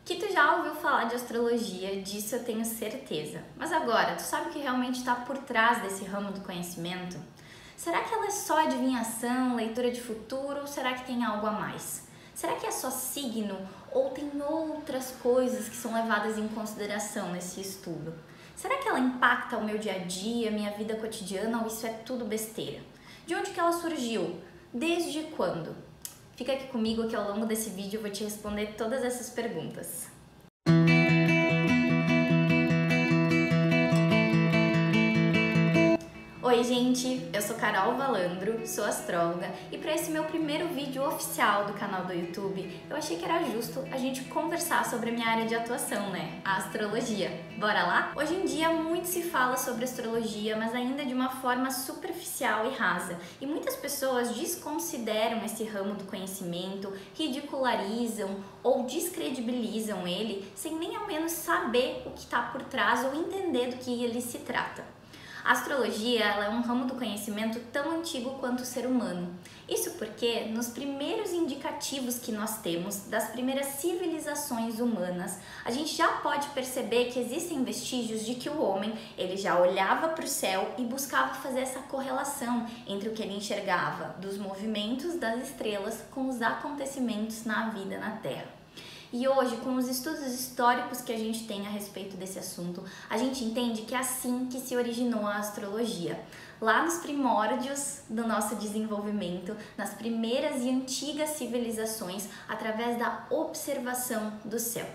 Que tu já ouviu falar de astrologia, disso eu tenho certeza. Mas agora, tu sabe o que realmente está por trás desse ramo do conhecimento? Será que ela é só adivinhação, leitura de futuro ou será que tem algo a mais? Será que é só signo ou tem outras coisas que são levadas em consideração nesse estudo? Será que ela impacta o meu dia a dia, minha vida cotidiana ou isso é tudo besteira? De onde que ela surgiu? Desde quando? Fica aqui comigo que ao longo desse vídeo eu vou te responder todas essas perguntas. Oi gente, eu sou Carol Valandro, sou astróloga e para esse meu primeiro vídeo oficial do canal do YouTube, eu achei que era justo a gente conversar sobre a minha área de atuação, né? A astrologia. Bora lá? Hoje em dia muito se fala sobre astrologia, mas ainda de uma forma superficial e rasa. E muitas pessoas desconsideram esse ramo do conhecimento, ridicularizam ou descredibilizam ele sem nem ao menos saber o que está por trás ou entender do que ele se trata. A astrologia ela é um ramo do conhecimento tão antigo quanto o ser humano. Isso porque nos primeiros indicativos que nós temos das primeiras civilizações humanas, a gente já pode perceber que existem vestígios de que o homem ele já olhava para o céu e buscava fazer essa correlação entre o que ele enxergava dos movimentos das estrelas com os acontecimentos na vida na Terra. E hoje, com os estudos históricos que a gente tem a respeito desse assunto, a gente entende que é assim que se originou a astrologia. Lá nos primórdios do nosso desenvolvimento, nas primeiras e antigas civilizações, através da observação do céu.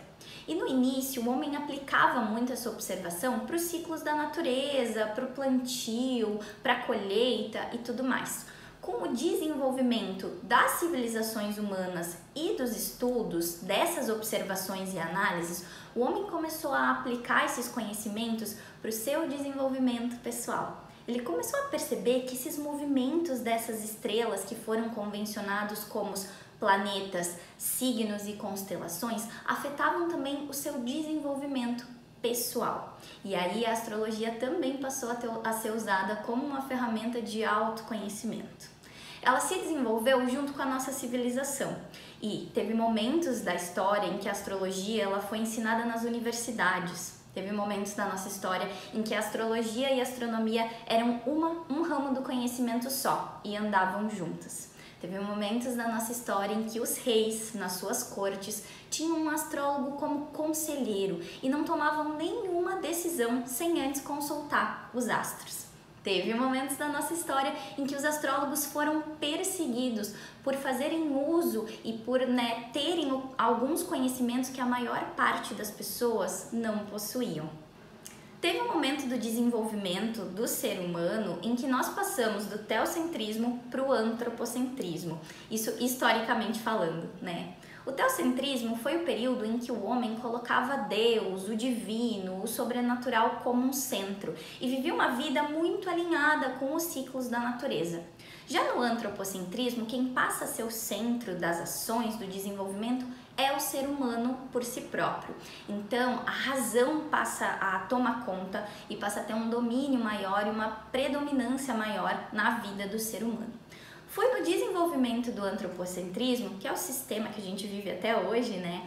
E no início, o homem aplicava muito essa observação para os ciclos da natureza, para o plantio, para a colheita e tudo mais. Com o desenvolvimento das civilizações humanas e dos estudos dessas observações e análises, o homem começou a aplicar esses conhecimentos para o seu desenvolvimento pessoal. Ele começou a perceber que esses movimentos dessas estrelas que foram convencionados como os planetas, signos e constelações afetavam também o seu desenvolvimento pessoal. E aí a astrologia também passou a ser usada como uma ferramenta de autoconhecimento. Ela se desenvolveu junto com a nossa civilização e teve momentos da história em que a astrologia ela foi ensinada nas universidades. Teve momentos da nossa história em que a astrologia e a astronomia eram um ramo do conhecimento só e andavam juntas. Teve momentos da nossa história em que os reis, nas suas cortes, tinham um astrólogo como conselheiro e não tomavam nenhuma decisão sem antes consultar os astros. Teve momentos da nossa história em que os astrólogos foram perseguidos por fazerem uso e por terem alguns conhecimentos que a maior parte das pessoas não possuíam. Teve um momento do desenvolvimento do ser humano em que nós passamos do teocentrismo para o antropocentrismo, isso historicamente falando, né? O teocentrismo foi o período em que o homem colocava Deus, o divino, o sobrenatural como um centro e vivia uma vida muito alinhada com os ciclos da natureza. Já no antropocentrismo, quem passa a ser o centro das ações do desenvolvimento é o ser humano por si próprio. Então, a razão passa a tomar conta e passa a ter um domínio maior e uma predominância maior na vida do ser humano. Foi no desenvolvimento do antropocentrismo, que é o sistema que a gente vive até hoje, né,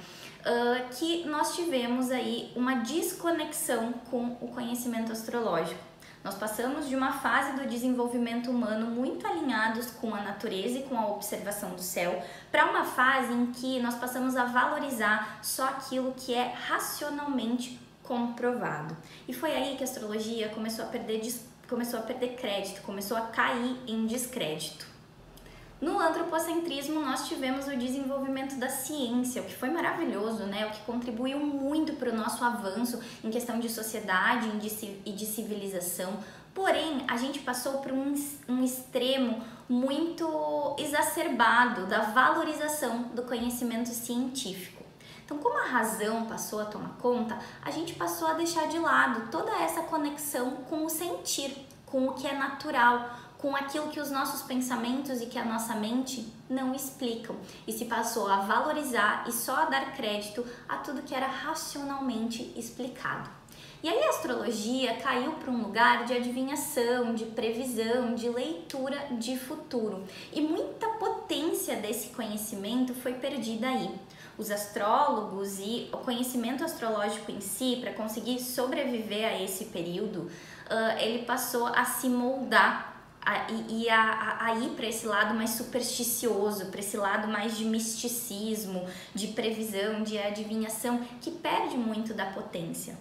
que nós tivemos aí uma desconexão com o conhecimento astrológico. Nós passamos de uma fase do desenvolvimento humano muito alinhados com a natureza e com a observação do céu, para uma fase em que nós passamos a valorizar só aquilo que é racionalmente comprovado. E foi aí que a astrologia começou a perder crédito, começou a cair em descrédito. No antropocentrismo, nós tivemos o desenvolvimento da ciência, o que foi maravilhoso, né? O que contribuiu muito para o nosso avanço em questão de sociedade e de civilização. Porém, a gente passou por um extremo muito exacerbado da valorização do conhecimento científico. Então, como a razão passou a tomar conta, a gente passou a deixar de lado toda essa conexão com o sentir, com o que é natural, com aquilo que os nossos pensamentos e que a nossa mente não explicam, e se passou a valorizar e só a dar crédito a tudo que era racionalmente explicado. E aí a astrologia caiu para um lugar de adivinhação, de previsão, de leitura de futuro, e muita potência desse conhecimento foi perdida aí. os astrólogos e o conhecimento astrológico em si, para conseguir sobreviver a esse período, ele passou a se moldar a ir para esse lado mais supersticioso, para esse lado mais de misticismo, de previsão, de adivinhação, que perde muito da potência.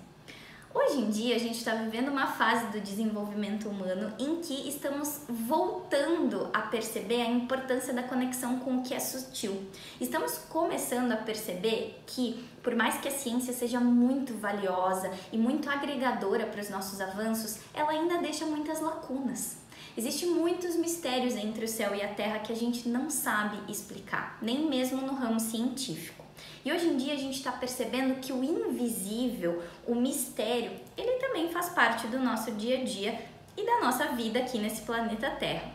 Hoje em dia a gente está vivendo uma fase do desenvolvimento humano em que estamos voltando a perceber a importância da conexão com o que é sutil. Estamos começando a perceber que, por mais que a ciência seja muito valiosa e muito agregadora para os nossos avanços, ela ainda deixa muitas lacunas. Existem muitos mistérios entre o céu e a terra que a gente não sabe explicar, nem mesmo no ramo científico. E hoje em dia a gente está percebendo que o invisível, o mistério, ele também faz parte do nosso dia a dia e da nossa vida aqui nesse planeta Terra.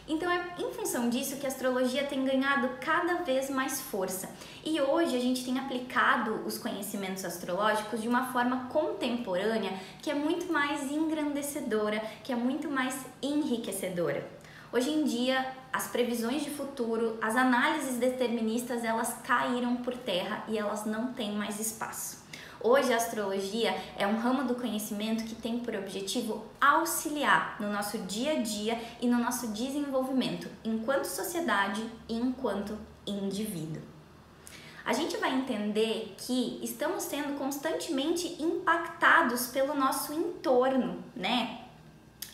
Então é em função disso que a astrologia tem ganhado cada vez mais força. E hoje a gente tem aplicado os conhecimentos astrológicos de uma forma contemporânea que é muito mais engrandecedora, que é muito mais enriquecedora. Hoje em dia, as previsões de futuro, as análises deterministas, elas caíram por terra e elas não têm mais espaço. Hoje a astrologia é um ramo do conhecimento que tem por objetivo auxiliar no nosso dia a dia e no nosso desenvolvimento enquanto sociedade e enquanto indivíduo. A gente vai entender que estamos sendo constantemente impactados pelo nosso entorno, né?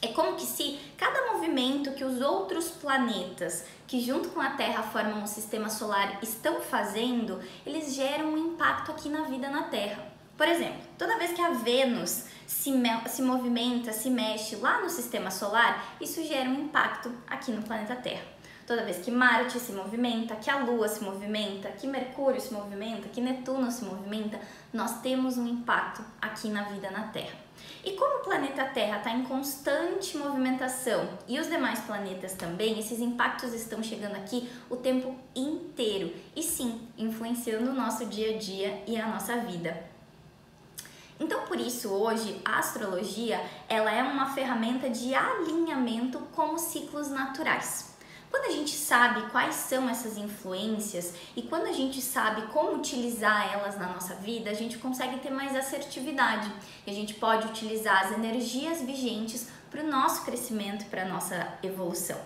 É como que se cada movimento que os outros planetas, que junto com a Terra formam o sistema solar, estão fazendo, eles geram um impacto aqui na vida na Terra. Por exemplo, toda vez que a Vênus se movimenta, se mexe lá no sistema solar, isso gera um impacto aqui no planeta Terra. Toda vez que Marte se movimenta, que a Lua se movimenta, que Mercúrio se movimenta, que Netuno se movimenta, nós temos um impacto aqui na vida na Terra. E como o planeta Terra está em constante movimentação e os demais planetas também, esses impactos estão chegando aqui o tempo inteiro e sim, influenciando o nosso dia a dia e a nossa vida. Então, por isso, hoje, a astrologia ela é uma ferramenta de alinhamento com os ciclos naturais. Quando a gente sabe quais são essas influências e quando a gente sabe como utilizar elas na nossa vida, a gente consegue ter mais assertividade e a gente pode utilizar as energias vigentes para o nosso crescimento, para a nossa evolução.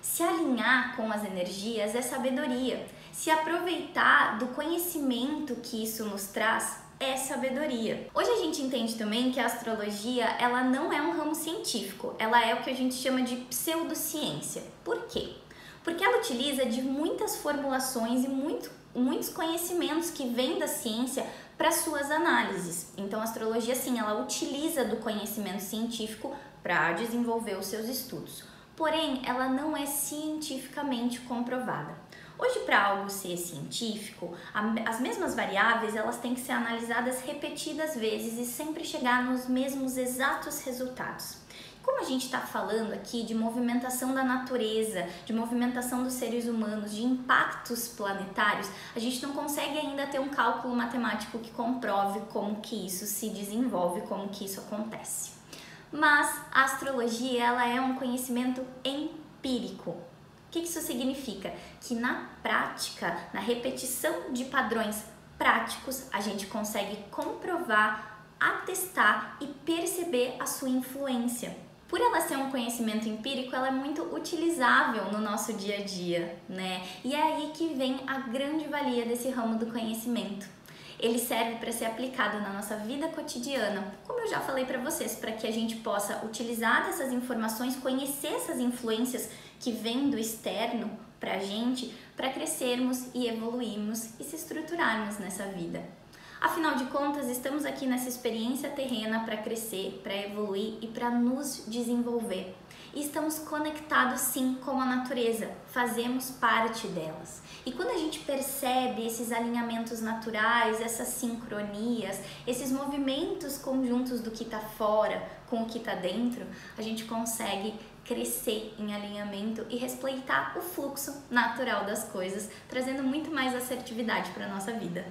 Se alinhar com as energias é sabedoria. Se aproveitar do conhecimento que isso nos traz é sabedoria. Hoje a gente entende também que a astrologia ela não é um ramo científico, ela é o que a gente chama de pseudociência. Por quê? Porque ela utiliza de muitas formulações e muitos conhecimentos que vêm da ciência para suas análises. Então a astrologia sim, ela utiliza do conhecimento científico para desenvolver os seus estudos. Porém, ela não é cientificamente comprovada. Hoje, para algo ser científico, as mesmas variáveis elas têm que ser analisadas repetidas vezes e sempre chegar nos mesmos exatos resultados. Como a gente está falando aqui de movimentação da natureza, de movimentação dos seres humanos, de impactos planetários, a gente não consegue ainda ter um cálculo matemático que comprove como que isso se desenvolve, como que isso acontece. Mas a astrologia ela é um conhecimento empírico. O que isso significa? Que na prática, na repetição de padrões práticos, a gente consegue comprovar, atestar e perceber a sua influência. Por ela ser um conhecimento empírico, ela é muito utilizável no nosso dia a dia, né? E é aí que vem a grande valia desse ramo do conhecimento. Ele serve para ser aplicado na nossa vida cotidiana, como eu já falei para vocês, para que a gente possa utilizar dessas informações, conhecer essas influências que vêm do externo para a gente, para crescermos e evoluirmos e se estruturarmos nessa vida. Afinal de contas, estamos aqui nessa experiência terrena para crescer, para evoluir e para nos desenvolver. E estamos conectados sim com a natureza, fazemos parte delas. E quando a gente percebe esses alinhamentos naturais, essas sincronias, esses movimentos conjuntos do que está fora com o que está dentro, a gente consegue crescer em alinhamento e respeitar o fluxo natural das coisas, trazendo muito mais assertividade para a nossa vida.